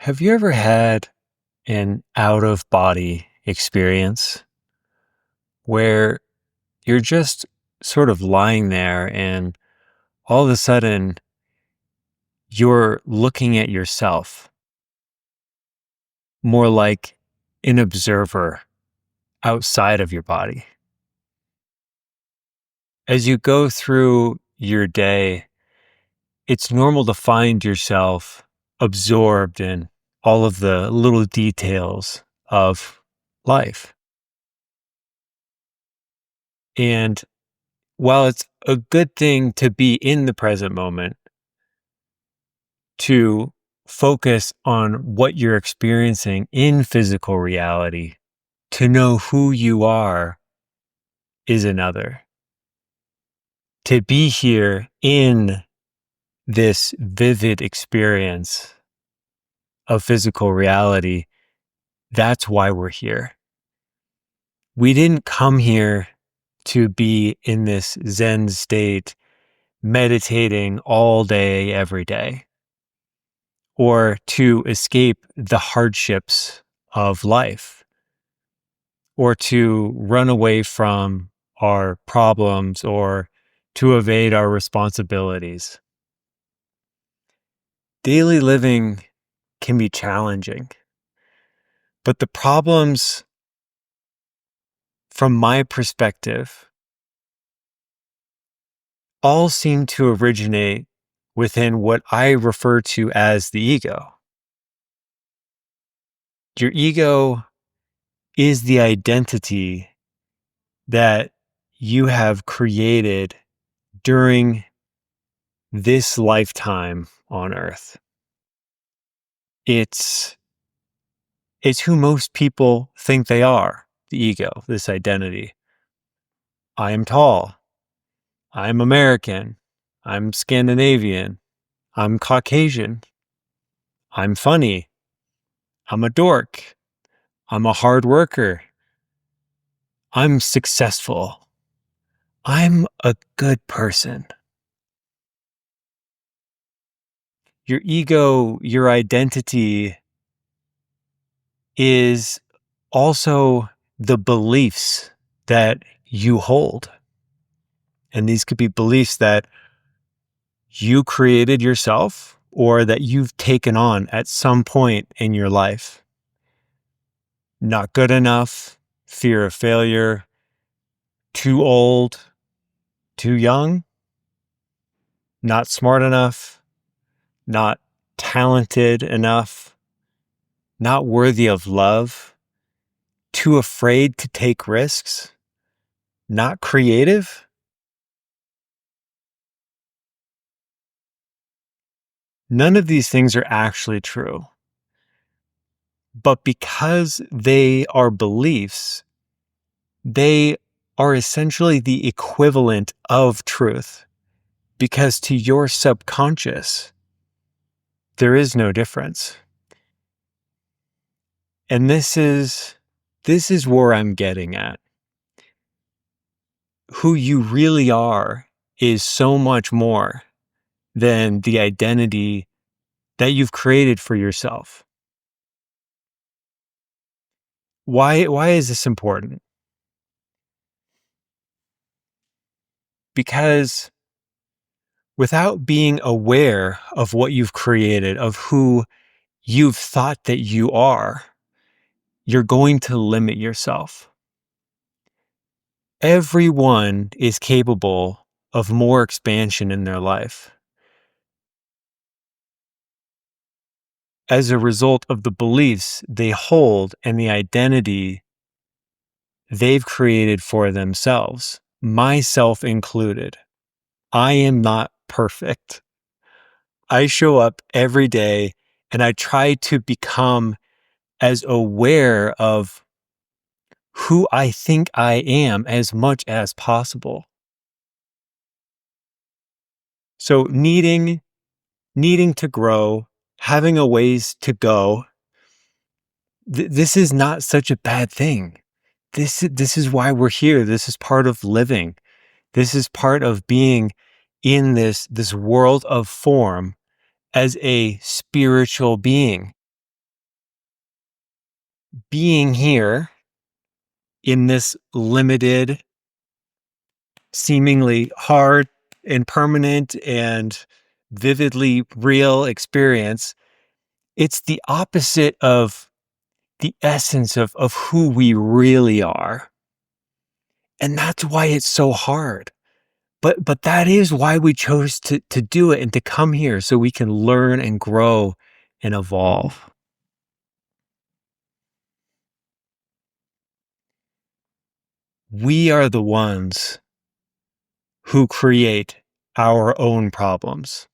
Have you ever had an out of body experience where you're just sort of lying there and all of a sudden you're looking at yourself more like an observer outside of your body? As you go through your day, it's normal to find yourself absorbed in all of the little details of life. And while it's a good thing to be in the present moment, to focus on what you're experiencing in physical reality, to know who you are is another. To be here in this vivid experience of physical reality, that's why we're here. We didn't come here to be in this Zen state, meditating all day, every day, or to escape the hardships of life, or to run away from our problems, or to evade our responsibilities. Daily living can be challenging, but the problems, from my perspective, all seem to originate within what I refer to as the ego. Your ego is the identity that you have created during this lifetime on earth. It's it's who most people think they are, the ego, this identity. I am tall. I'm American. I'm Scandinavian. I'm Caucasian. I'm funny. I'm a dork. I'm a hard worker. I'm successful. I'm a good person. Your ego, your identity is also the beliefs that you hold. And these could be beliefs that you created yourself or that you've taken on at some point in your life. Not good enough, fear of failure, too old, too young, not smart enough, not talented enough, not worthy of love, too afraid to take risks, not creative. None of these things are actually true. But because they are beliefs, they are essentially the equivalent of truth. Because to your subconscious, there is no difference. And this is where I'm getting at. Who you really are is so much more than the identity that you've created for yourself. Why is this important? Because without being aware of what you've created, of who you've thought that you are, you're going to limit yourself. Everyone is capable of more expansion in their life as a result of the beliefs they hold and the identity they've created for themselves, myself included. I am not perfect. I show up every day and I try to become as aware of who I think I am as much as possible. So needing to grow, having a ways to go, this is not such a bad thing. This is why we're here. This is part of living. This is part of being in this world of form as a spiritual being. being here in this limited, seemingly hard and permanent and vividly real experience, it's the opposite of the essence of who we really are. And that's why it's so hard. But that is why we chose to do it and to come here so we can learn and grow and evolve. We are the ones who create our own problems.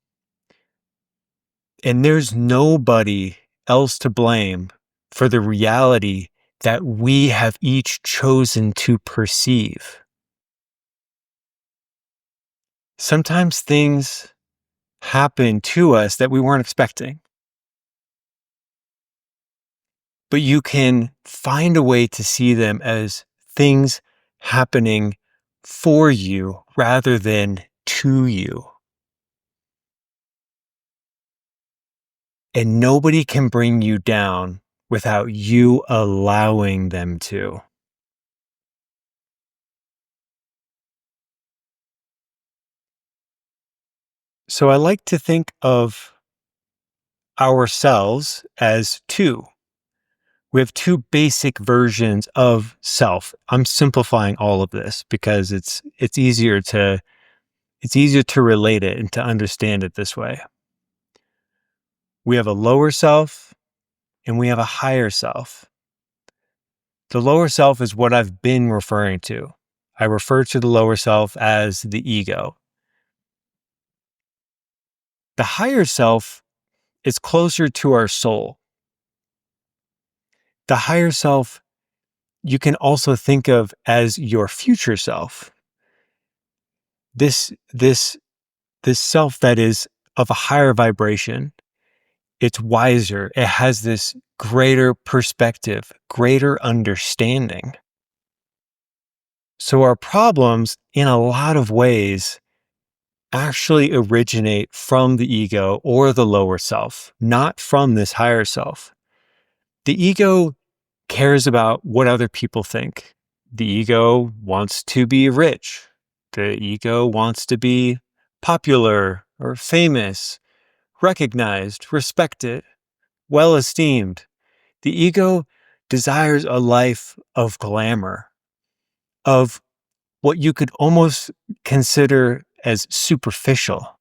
And there's nobody else to blame for the reality that we have each chosen to perceive. Sometimes things happen to us that we weren't expecting, but you can find a way to see them as things happening for you rather than to you. And nobody can bring you down without you allowing them to. So I like to think of ourselves as two. We have two basic versions of self. I'm simplifying all of this because it's easier to relate it and to understand it this way. We have a lower self and we have a higher self. The lower self is what I've been referring to. I refer to the lower self as the ego. The higher self is closer to our soul. The higher self you can also think of as your future self. This self that is of a higher vibration. It's wiser. It has this greater perspective, greater understanding. So our problems, in a lot of ways, actually originate from the ego or the lower self, not from this higher self. The ego cares about what other people think. The ego wants to be rich. The ego wants to be popular or famous, recognized, respected, well esteemed. The ego desires a life of glamour, of what you could almost consider as superficial.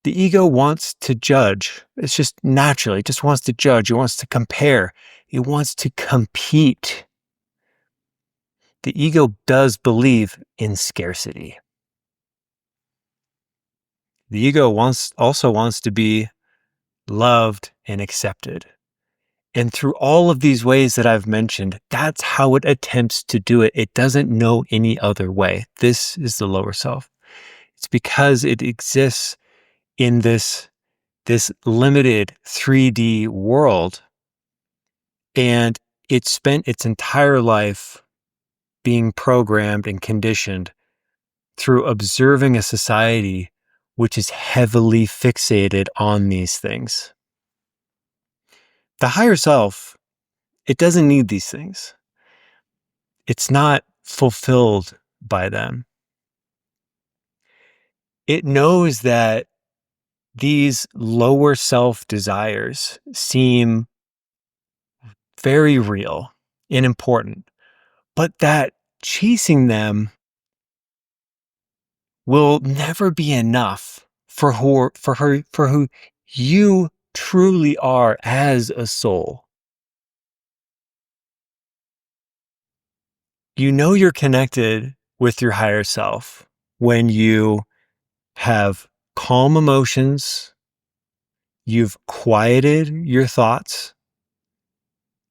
The ego wants to judge. It's just naturally, it just wants to judge. It wants to compare. It wants to compete. The ego does believe in scarcity. The ego also wants to be loved and accepted. And through all of these ways that I've mentioned, that's how it attempts to do it. It doesn't know any other way. This is the lower self. It's because it exists in this limited 3D world, and it spent its entire life being programmed and conditioned through observing a society which is heavily fixated on these things. The higher self, it doesn't need these things. It's not fulfilled by them. It knows that these lower self desires seem very real and important, but that chasing them will never be enough for who you truly are as a soul. You know you're connected with your higher self when you have calm emotions, you've quieted your thoughts,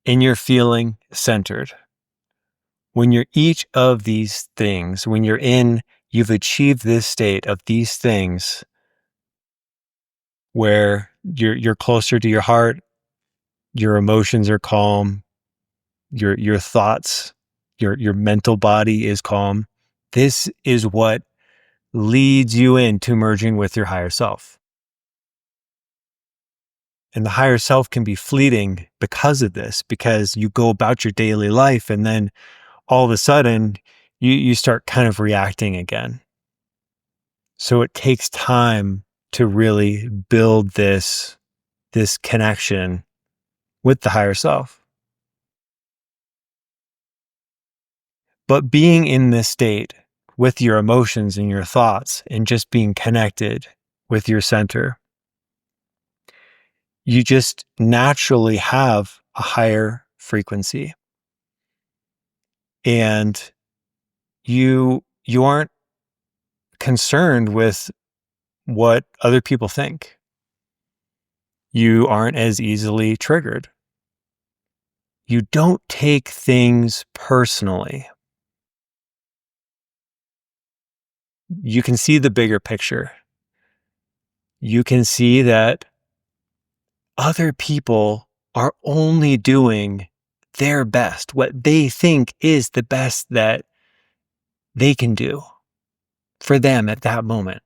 and you're feeling centered. When you're each of these things, you've achieved this state of these things where you're closer to your heart, your emotions are calm, your thoughts, your mental body is calm. This is what leads you into merging with your higher self. And the higher self can be fleeting because of this, because you go about your daily life and then all of a sudden you start kind of reacting again. So it takes time to really build this connection with the higher self. But being in this state with your emotions and your thoughts and just being connected with your center, you just naturally have a higher frequency. And you aren't concerned with what other people think. You aren't as easily triggered. You don't take things personally. You can see the bigger picture. You can see that other people are only doing their best, what they think is the best that they can do for them at that moment.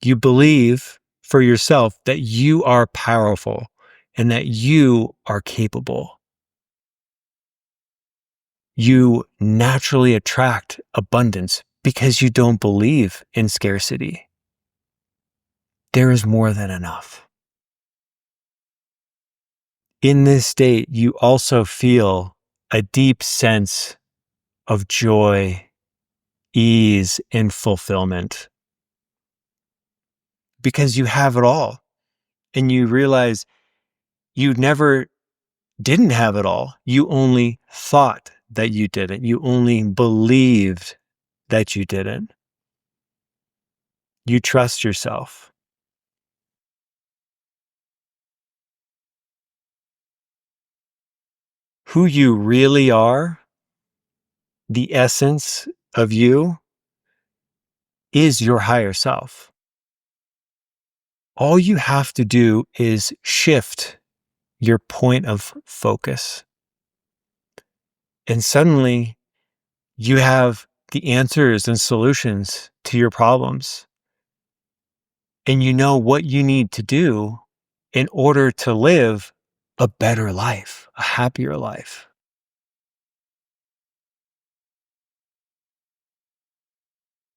You believe for yourself that you are powerful and that you are capable. You naturally attract abundance because you don't believe in scarcity. There is more than enough. In this state, you also feel a deep sense of joy, ease, and fulfillment because you have it all. And you realize you never didn't have it all. You only thought that you didn't. You only believed that you didn't. You trust yourself. Who you really are, the essence of you, is your higher self. All you have to do is shift your point of focus. And suddenly you have the answers and solutions to your problems. And you know what you need to do in order to live a better life, a happier life.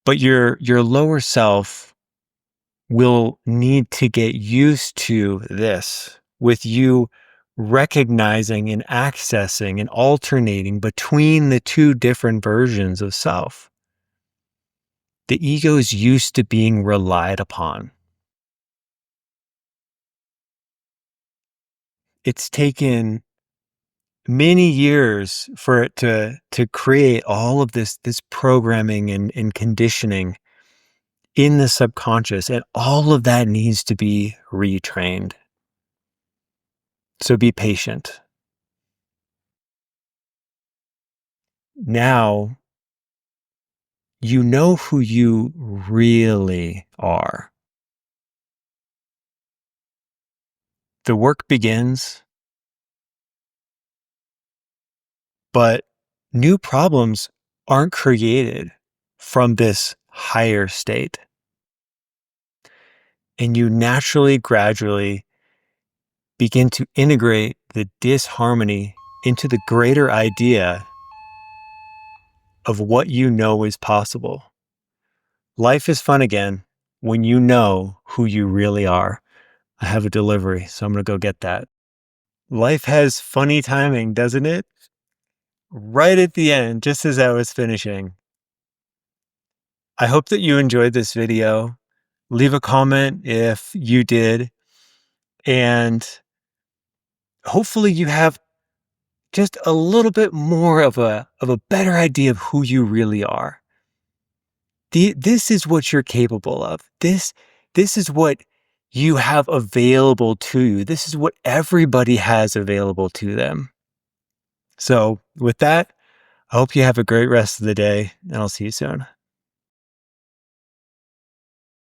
But your lower self will need to get used to this, with you recognizing and accessing and alternating between the two different versions of self. The ego is used to being relied upon. It's taken many years for it to create all of this programming and conditioning in the subconscious, and all of that needs to be retrained. So be patient. Now you know who you really are. The work begins, but new problems aren't created from this higher state. And you naturally, gradually begin to integrate the disharmony into the greater idea of what you know is possible. Life is fun again when you know who you really are. I have a delivery, so I'm going to go get that. Life has funny timing, doesn't it? Right at the end, just as I was finishing. I hope that you enjoyed this video. Leave a comment if you did. And hopefully you have just a little bit more of a better idea of who you really are. This is what you're capable of. This is what you have available to you. This is what everybody has available to them. So with that, I hope you have a great rest of the day, and I'll see you soon.